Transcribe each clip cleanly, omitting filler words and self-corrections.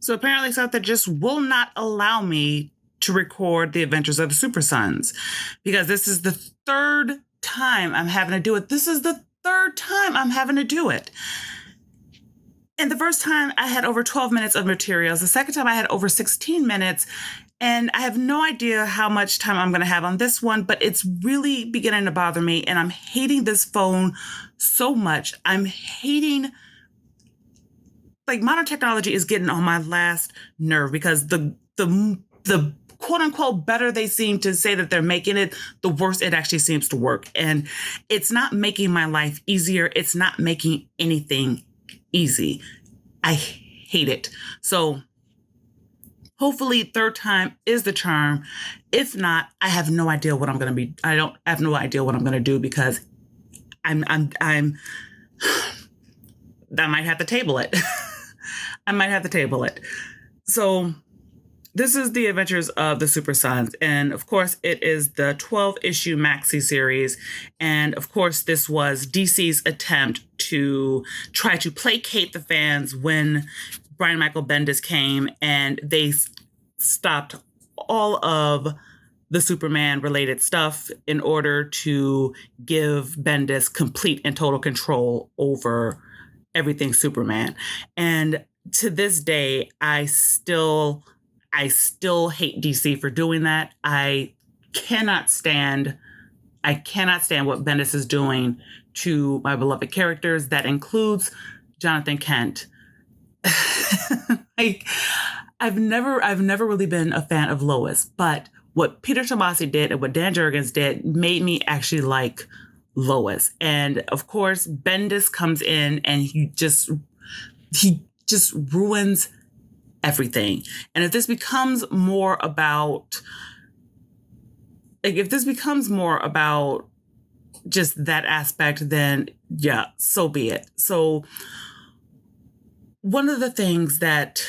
So apparently something just will not allow me to record the Adventures of the Supersons because this is the third time I'm having to do it. This is the third time I'm having to do it. And the first time I had over 12 minutes of materials. The second time I had over 16 minutes. And I have no idea how much time I'm going to have on this one, but it's really beginning to bother me. And I'm hating this phone so much. I'm hating, like, modern technology is getting on my last nerve because the quote unquote better they seem to say that they're making it, the worse it actually seems to work. And it's not making my life easier. It's not making anything easy. I hate it. So hopefully third time is the charm. If not, I have no idea what I'm going to be. I have no idea what I'm going to do because I might have to table it. I might have to table it. So this is the Adventures of the Supersons. And of course, it is the 12-issue maxi series. And of course, this was DC's attempt to try to placate the fans when Brian Michael Bendis came and they stopped all of the Superman related stuff in order to give Bendis complete and total control over everything Superman. And to this day, I still hate DC for doing that. I cannot stand what Bendis is doing to my beloved characters. That includes Jonathan Kent. I've never really been a fan of Lois, but what Peter Tomasi did and what Dan Jurgens did made me actually like Lois. And of course, Bendis comes in and he just ruins everything. And if this becomes more about just that aspect, then yeah, so be it. So one of the things that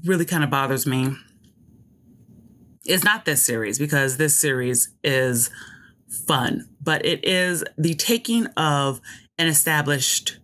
really kind of bothers me is not this series, because this series is fun, but it is the taking of an established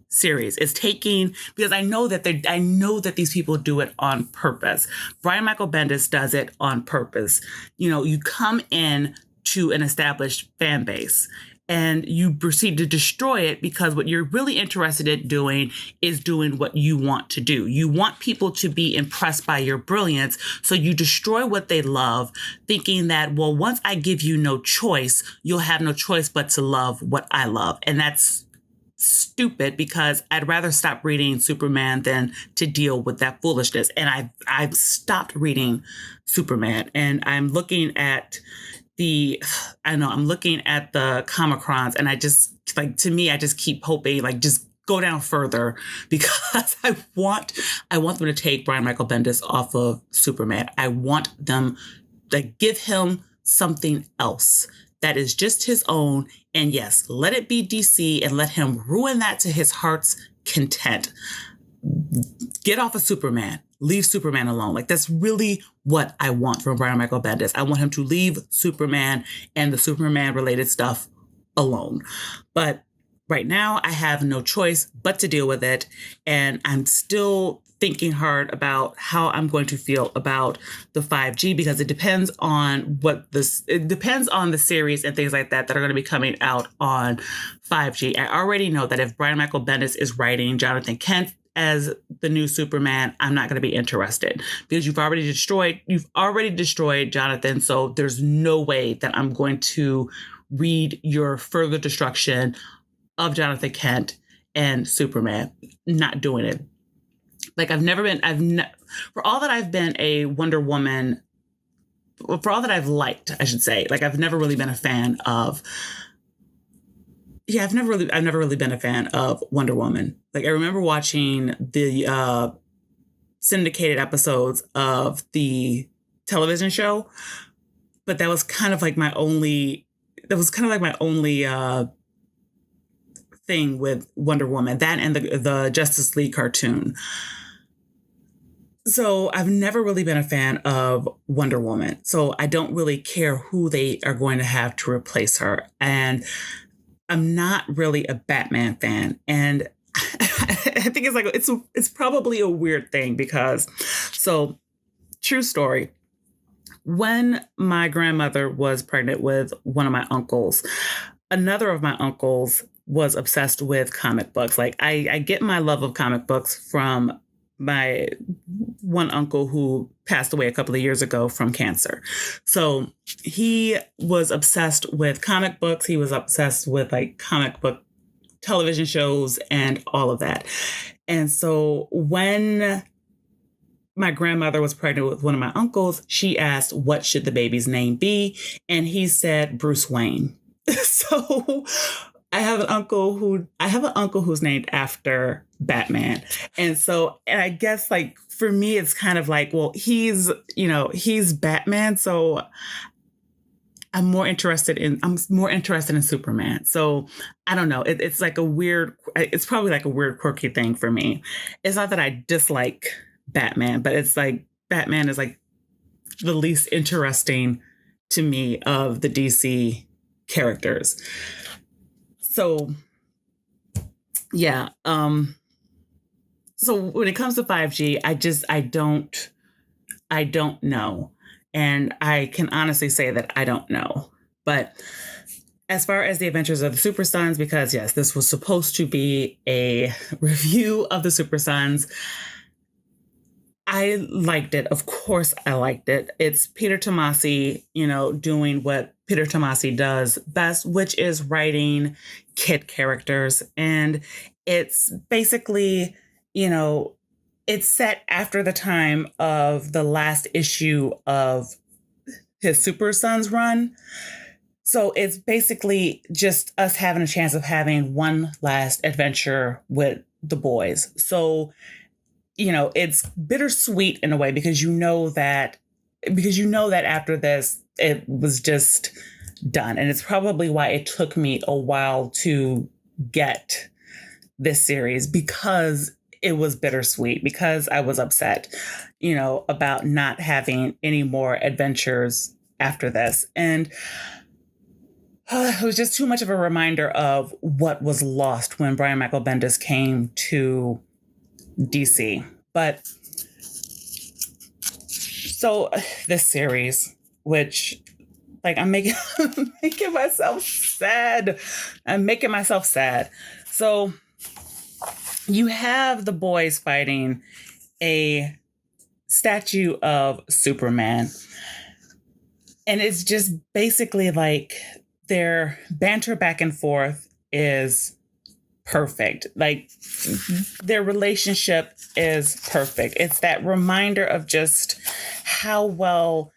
series. It's taking, because I know that these people do it on purpose. Brian Michael Bendis does it on purpose. You know, you come in to an established fan base and you proceed to destroy it because what you're really interested in doing is doing what you want to do. You want people to be impressed by your brilliance. So you destroy what they love, thinking that, well, once I give you no choice, you'll have no choice but to love what I love. And that's stupid because I'd rather stop reading Superman than to deal with that foolishness. And I've stopped reading Superman, and I'm looking at the Comicrons, and I just, like, to me, I just keep hoping, like, just go down further because I want them to take Brian Michael Bendis off of Superman. I want them to give him something else that is just his own. And yes, let it be DC and let him ruin that to his heart's content. Get off of Superman. Leave Superman alone. Like, that's really what I want from Brian Michael Bendis. I want him to leave Superman and the Superman related stuff alone. But right now I have no choice but to deal with it. And I'm still thinking hard about how I'm going to feel about the 5G, because it depends on the series and things like that are going to be coming out on 5G. I already know that if Brian Michael Bendis is writing Jonathan Kent as the new Superman, I'm not going to be interested because you've already destroyed Jonathan. So there's no way that I'm going to read your further destruction of Jonathan Kent and Superman. Not doing it. Like, for all that I've been a Wonder Woman, for all that I've liked, I should say, like, I've never really been a fan of, I've never really been a fan of Wonder Woman. Like, I remember watching the syndicated episodes of the television show, but that was kind of like my only thing with Wonder Woman, that and the Justice League cartoon. So I've never really been a fan of Wonder Woman. So I don't really care who they are going to have to replace her. And I'm not really a Batman fan. And I think it's probably a weird thing because, so true story. When my grandmother was pregnant with one of my uncles, another of my uncles was obsessed with comic books. Like I get my love of comic books from my one uncle who passed away a couple of years ago from cancer. So he was obsessed with comic books. He was obsessed with like comic book television shows and all of that. And so when my grandmother was pregnant with one of my uncles, she asked, what should the baby's name be? And he said, Bruce Wayne. So I have an uncle who's named after Batman. And I guess like for me, it's kind of like, well, he's Batman. So I'm more interested in Superman. So I don't know. It's probably like a weird, quirky thing for me. It's not that I dislike Batman, but it's like Batman is like the least interesting to me of the DC characters. So yeah. So when it comes to 5G, I don't know. And I can honestly say that I don't know. But as far as the Adventures of the Supersons, because yes, this was supposed to be a review of the Supersons, I liked it. Of course, I liked it. It's Peter Tomasi, doing what Peter Tomasi does best, which is writing kid characters. And it's basically, it's set after the time of the last issue of his Supersons run. So it's basically just us having a chance of having one last adventure with the boys. So it's bittersweet in a way because you know that after this, it was just done. And it's probably why it took me a while to get this series, because it was bittersweet, because I was upset, about not having any more adventures after this. And it was just too much of a reminder of what was lost when Brian Michael Bendis came to DC. But so this series, which I'm making myself sad. I'm making myself sad. So you have the boys fighting a statue of Superman. And it's just basically like their banter back and forth is perfect. Like their relationship is perfect. It's that reminder of just how well,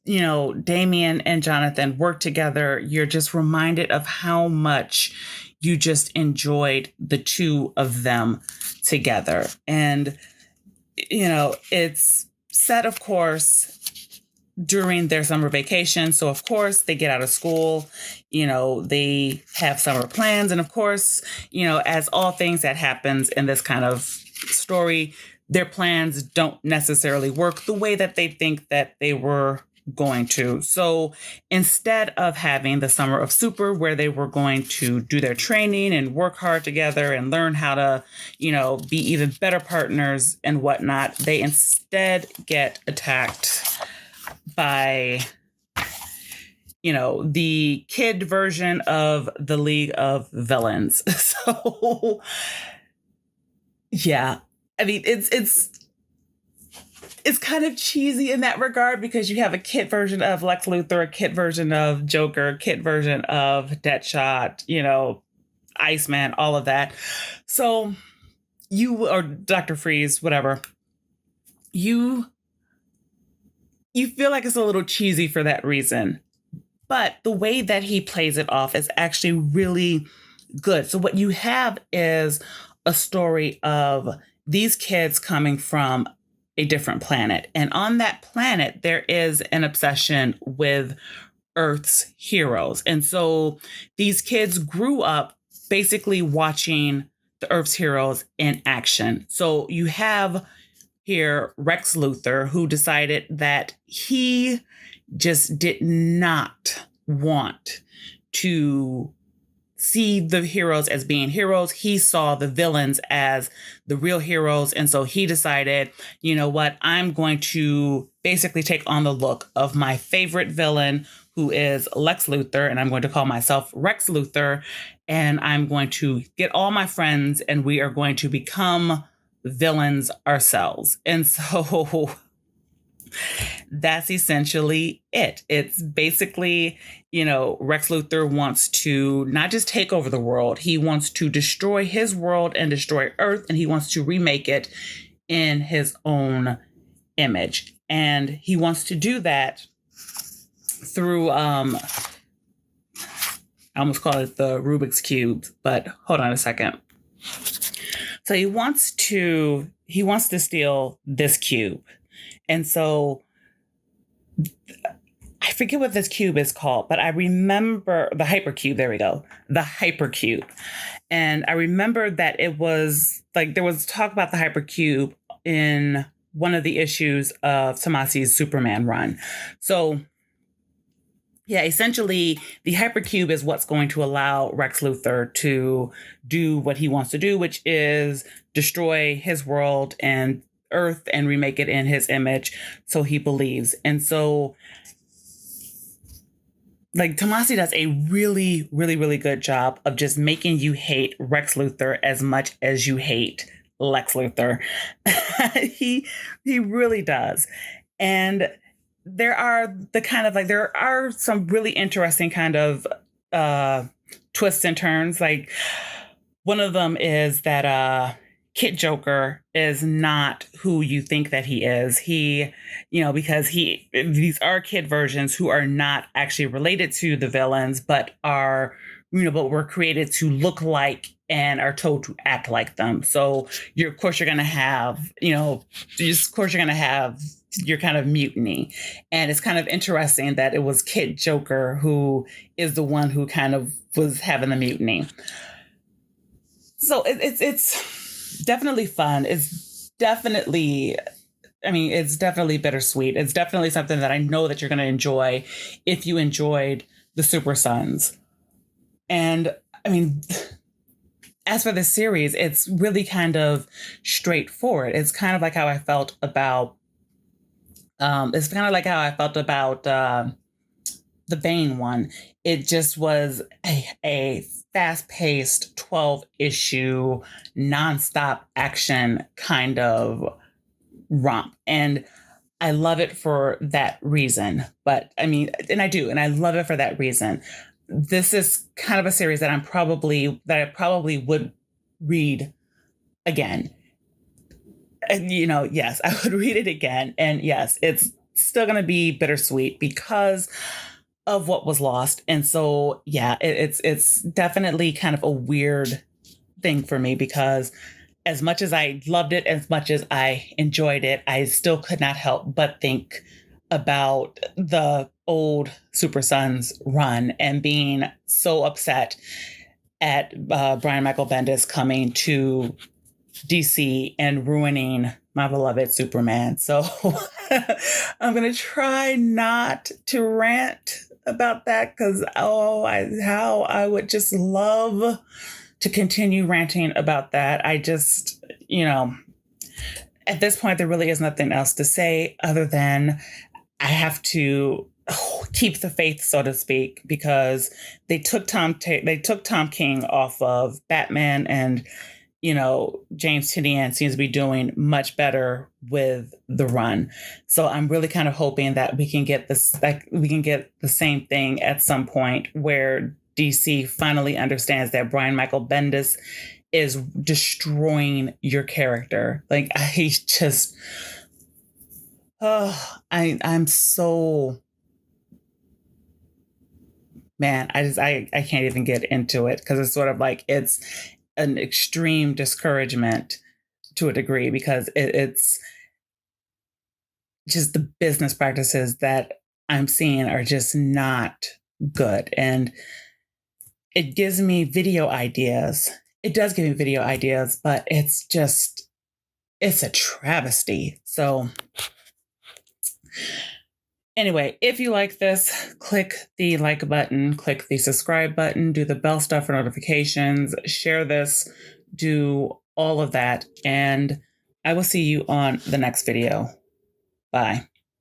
Damian and Jonathan work together. You're just reminded of how much you just enjoyed the two of them together. And, it's set, of course, during their summer vacation. So, of course, they get out of school, they have summer plans. And, of course, as all things that happens in this kind of story, their plans don't necessarily work the way that they think that they were going to. So instead of having the Summer of Super, where they were going to do their training and work hard together and learn how to, be even better partners and whatnot, they instead get attacked by, the kid version of the League of Villains. So, yeah, I mean, it's kind of cheesy in that regard because you have a kid version of Lex Luthor, a kid version of Joker, a kid version of Deadshot, Iceman, all of that. So or Dr. Freeze, whatever. You feel like it's a little cheesy for that reason. But the way that he plays it off is actually really good. So what you have is a story of these kids coming from a different planet. And on that planet, there is an obsession with Earth's heroes. And so these kids grew up basically watching the Earth's heroes in action. So you have here Rex Luthor, who decided that he just did not want to see the heroes as being heroes. He saw the villains as the real heroes. And so he decided, you know what, I'm going to basically take on the look of my favorite villain, who is Lex Luthor, and I'm going to call myself Rex Luthor, and I'm going to get all my friends and we are going to become villains ourselves. And so that's essentially it. It's basically, Rex Luthor wants to not just take over the world, he wants to destroy his world and destroy Earth, and he wants to remake it in his own image. And he wants to do that through, I almost call it the Rubik's Cube, but hold on a second. So he wants to steal this cube. And so I forget what this cube is called, but I remember the hypercube. There we go. The hypercube. And I remember that it was like there was talk about the hypercube in one of the issues of Tomasi's Superman run. So yeah, essentially the hypercube is what's going to allow Rex Luthor to do what he wants to do, which is destroy his world and Earth and remake it in his image, so he believes. And so like Tomasi does a really, really, really good job of just making you hate Rex Luthor as much as you hate Lex Luthor. He really does. And there are some really interesting kind of twists and turns. Like one of them is that Kid Joker is not who you think that he is. He, because these are kid versions who are not actually related to the villains, but are, but were created to look like and are told to act like them. So you're going to have, your kind of mutiny. And it's kind of interesting that it was Kid Joker who is the one who kind of was having the mutiny. So it's definitely fun. It's definitely bittersweet. It's definitely something that I know that you're going to enjoy if you enjoyed the Supersons. And I mean, as for this series, it's really kind of straightforward. It's kind of like how I felt about the Bane one. It just was a fast-paced 12-issue nonstop action kind of romp. And I love it for that reason. But I mean, and I love it for that reason. This is kind of a series that I probably would read again. And, yes, I would read it again. And yes, it's still going to be bittersweet because of what was lost. And so, yeah, it's definitely kind of a weird thing for me because as much as I loved it, as much as I enjoyed it, I still could not help but think about the old Supersons run and being so upset at Brian Michael Bendis coming to DC and ruining my beloved Superman. So I'm going to try not to rant about that because, how I would just love to continue ranting about that. I just, at this point, there really is nothing else to say other than I have to keep the faith, so to speak, because they took Tom King off of Batman, and James Tynion seems to be doing much better with the run. So I'm really kind of hoping that we can get the same thing at some point where DC finally understands that Brian Michael Bendis is destroying your character. Like I'm so, man, I can't even get into it because it's sort of like it's an extreme discouragement to a degree because it's just the business practices that I'm seeing are just not good. And it gives me video ideas. It does give me video ideas, but it's a travesty. So Anyway, if you like this, click the like button, click the subscribe button, do the bell stuff for notifications, share this, do all of that. And I will see you on the next video. Bye.